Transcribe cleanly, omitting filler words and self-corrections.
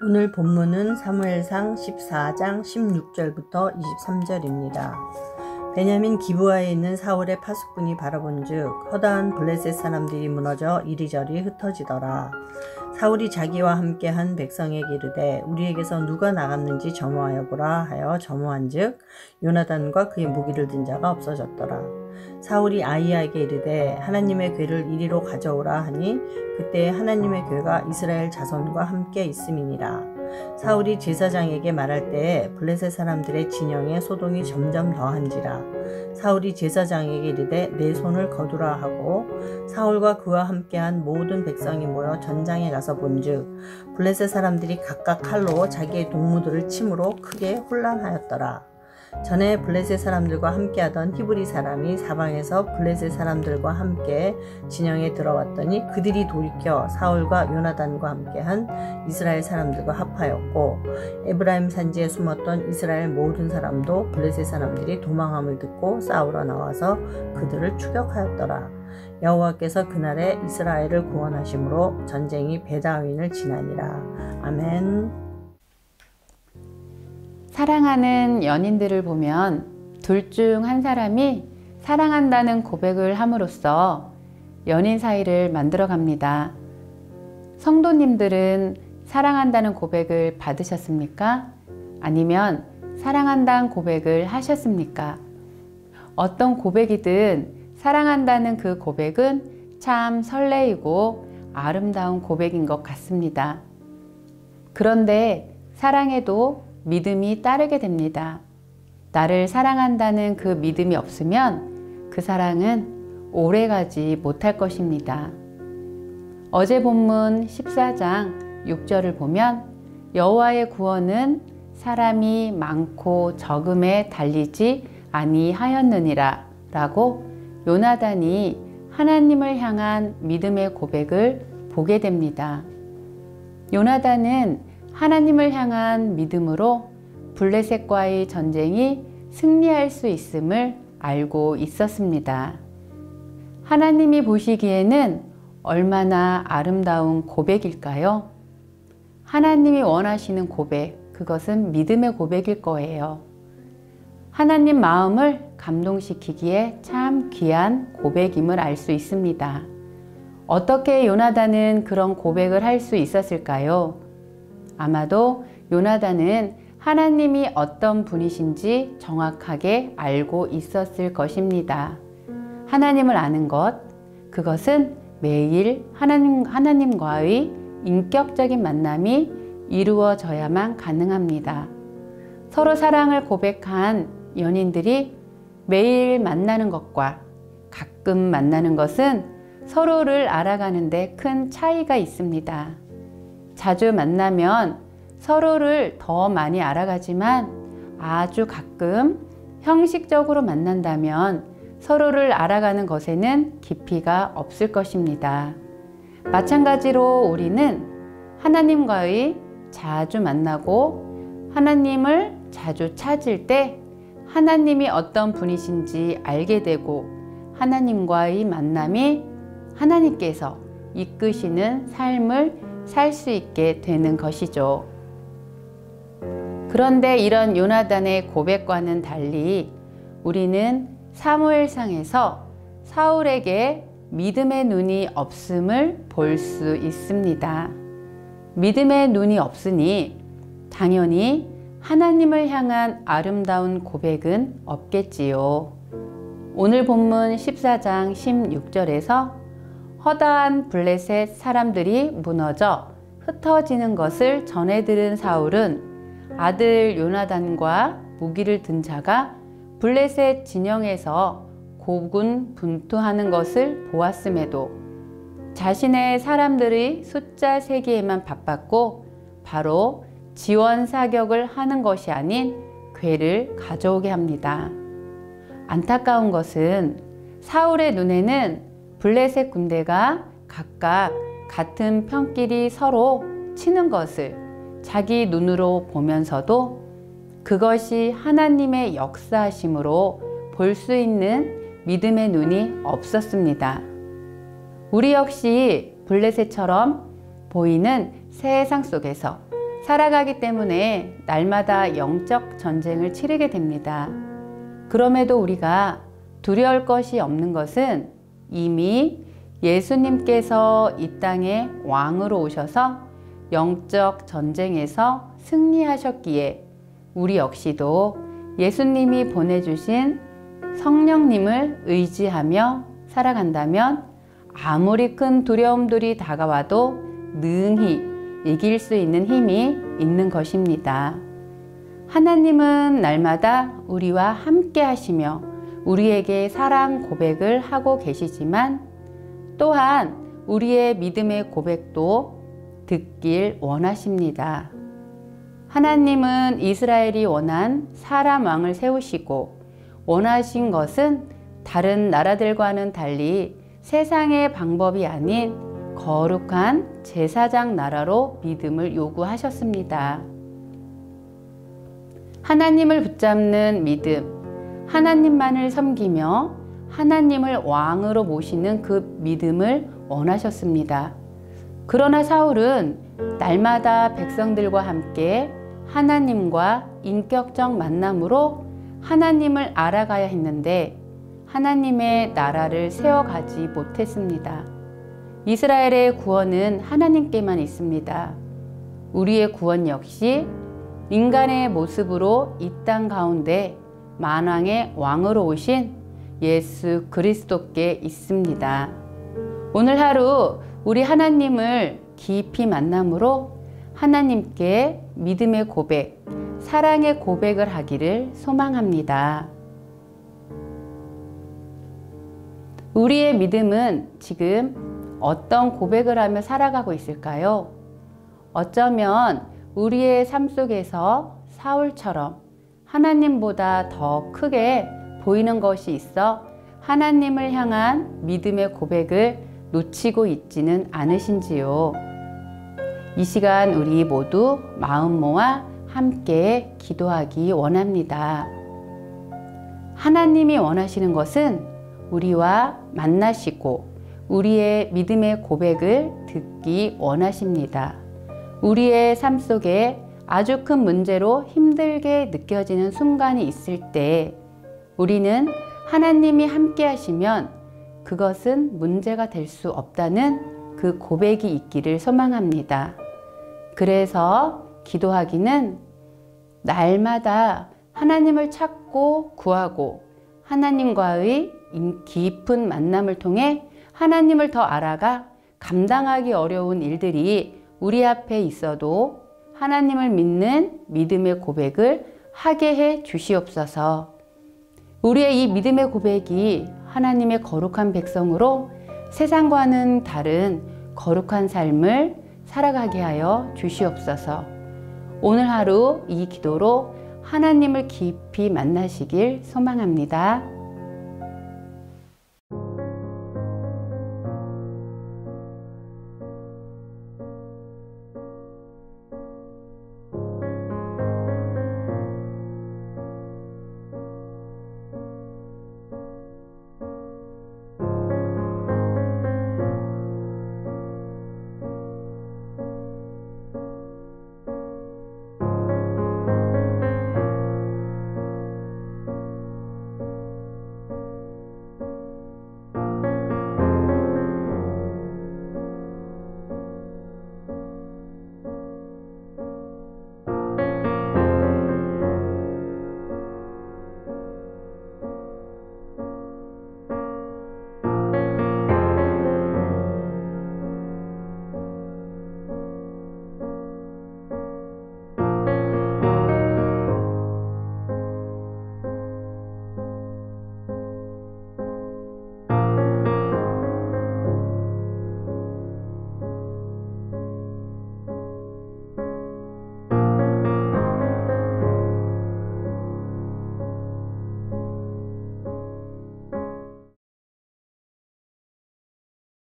오늘 본문은 사무엘상 14장 16절부터 23절입니다. 베냐민 기브아에 있는 사울의 파수꾼이 바라본즉 허다한 블레셋 사람들이 무너져 이리저리 흩어지더라. 사울이 자기와 함께한 백성에게 이르되 우리에게서 누가 나갔는지 점호하여 보라 하여 점호한즉 요나단과 그의 무기를 든 자가 없어졌더라. 사울이 아히야에게 이르되 하나님의 궤를 이리로 가져오라 하니 그때 하나님의 궤가 이스라엘 자손과 함께 있음이니라. 사울이 제사장에게 말할 때에 블레셋 사람들의 진영에 소동이 점점 더한지라. 사울이 제사장에게 이르되 내 손을 거두라 하고 사울과 그와 함께한 모든 백성이 모여 전장에 가서 본즉 블레셋 사람들이 각각 칼로 자기의 동무들을 침으로 크게 혼란하였더라. 전에 블레셋 사람들과 함께하던 히브리 사람이 사방에서 블레셋 사람들과 함께 진영에 들어왔더니 그들이 돌이켜 사울과 요나단과 함께한 이스라엘 사람들과 합하였고 에브라임 산지에 숨었던 이스라엘 모든 사람도 블레셋 사람들이 도망함을 듣고 싸우러 나와서 그들을 추격하였더라. 여호와께서 그날에 이스라엘을 구원하심으로 전쟁이 베다윈을 지나니라. 아멘. 사랑하는 연인들을 보면 둘 중 한 사람이 사랑한다는 고백을 함으로써 연인 사이를 만들어 갑니다. 성도님들은 사랑한다는 고백을 받으셨습니까? 아니면 사랑한다는 고백을 하셨습니까? 어떤 고백이든 사랑한다는 그 고백은 참 설레이고 아름다운 고백인 것 같습니다. 그런데 사랑에도 믿음이 따르게 됩니다. 나를 사랑한다는 그 믿음이 없으면 그 사랑은 오래가지 못할 것입니다. 어제 본문 14장 6절을 보면 여호와의 구원은 사람이 많고 적음에 달리지 아니하였느니라 라고 요나단이 하나님을 향한 믿음의 고백을 보게 됩니다. 요나단은 하나님을 향한 믿음으로 블레셋과의 전쟁이 승리할 수 있음을 알고 있었습니다. 하나님이 보시기에는 얼마나 아름다운 고백일까요? 하나님이 원하시는 고백, 그것은 믿음의 고백일 거예요. 하나님 마음을 감동시키기에 참 귀한 고백임을 알 수 있습니다. 어떻게 요나단은 그런 고백을 할 수 있었을까요? 아마도 요나단은 하나님이 어떤 분이신지 정확하게 알고 있었을 것입니다. 하나님을 아는 것, 그것은 매일 하나님과의 인격적인 만남이 이루어져야만 가능합니다. 서로 사랑을 고백한 연인들이 매일 만나는 것과 가끔 만나는 것은 서로를 알아가는 데 큰 차이가 있습니다. 자주 만나면 서로를 더 많이 알아가지만 아주 가끔 형식적으로 만난다면 서로를 알아가는 것에는 깊이가 없을 것입니다. 마찬가지로 우리는 하나님과의 자주 만나고 하나님을 자주 찾을 때 하나님이 어떤 분이신지 알게 되고 하나님과의 만남이 하나님께서 이끄시는 삶을 살 수 있게 되는 것이죠. 그런데 이런 요나단의 고백과는 달리 우리는 사무엘상에서 사울에게 믿음의 눈이 없음을 볼 수 있습니다. 믿음의 눈이 없으니 당연히 하나님을 향한 아름다운 고백은 없겠지요. 오늘 본문 14장 16절에서 허다한 블레셋 사람들이 무너져 흩어지는 것을 전해 들은 사울은 아들 요나단과 무기를 든 자가 블레셋 진영에서 고군분투하는 것을 보았음에도 자신의 사람들의 숫자 세기에만 바빴고 바로 지원 사격을 하는 것이 아닌 궤를 가져오게 합니다. 안타까운 것은 사울의 눈에는 블레셋 군대가 각각 같은 편끼리 서로 치는 것을 자기 눈으로 보면서도 그것이 하나님의 역사심으로 볼 수 있는 믿음의 눈이 없었습니다. 우리 역시 블레셋처럼 보이는 세상 속에서 살아가기 때문에 날마다 영적 전쟁을 치르게 됩니다. 그럼에도 우리가 두려울 것이 없는 것은 이미 예수님께서 이 땅에 왕으로 오셔서 영적 전쟁에서 승리하셨기에 우리 역시도 예수님이 보내주신 성령님을 의지하며 살아간다면 아무리 큰 두려움들이 다가와도 능히 이길 수 있는 힘이 있는 것입니다. 하나님은 날마다 우리와 함께 하시며 우리에게 사랑 고백을 하고 계시지만 또한 우리의 믿음의 고백도 듣길 원하십니다. 하나님은 이스라엘이 원한 사람 왕을 세우시고 원하신 것은 다른 나라들과는 달리 세상의 방법이 아닌 거룩한 제사장 나라로 믿음을 요구하셨습니다. 하나님을 붙잡는 믿음, 하나님만을 섬기며 하나님을 왕으로 모시는 그 믿음을 원하셨습니다. 그러나 사울은 날마다 백성들과 함께 하나님과 인격적 만남으로 하나님을 알아가야 했는데 하나님의 나라를 세워가지 못했습니다. 이스라엘의 구원은 하나님께만 있습니다. 우리의 구원 역시 인간의 모습으로 이 땅 가운데 만왕의 왕으로 오신 예수 그리스도께 있습니다. 오늘 하루 우리 하나님을 깊이 만남으로 하나님께 믿음의 고백, 사랑의 고백을 하기를 소망합니다. 우리의 믿음은 지금 어떤 고백을 하며 살아가고 있을까요? 어쩌면 우리의 삶 속에서 사울처럼 하나님보다 더 크게 보이는 것이 있어 하나님을 향한 믿음의 고백을 놓치고 있지는 않으신지요? 이 시간 우리 모두 마음 모아 함께 기도하기 원합니다. 하나님이 원하시는 것은 우리와 만나시고 우리의 믿음의 고백을 듣기 원하십니다. 우리의 삶 속에 아주 큰 문제로 힘들게 느껴지는 순간이 있을 때 우리는 하나님이 함께 하시면 그것은 문제가 될 수 없다는 그 고백이 있기를 소망합니다. 그래서 기도하기는 날마다 하나님을 찾고 구하고 하나님과의 깊은 만남을 통해 하나님을 더 알아가 감당하기 어려운 일들이 우리 앞에 있어도 하나님을 믿는 믿음의 고백을 하게 해 주시옵소서. 우리의 이 믿음의 고백이 하나님의 거룩한 백성으로 세상과는 다른 거룩한 삶을 살아가게 하여 주시옵소서. 오늘 하루 이 기도로 하나님을 깊이 만나시길 소망합니다.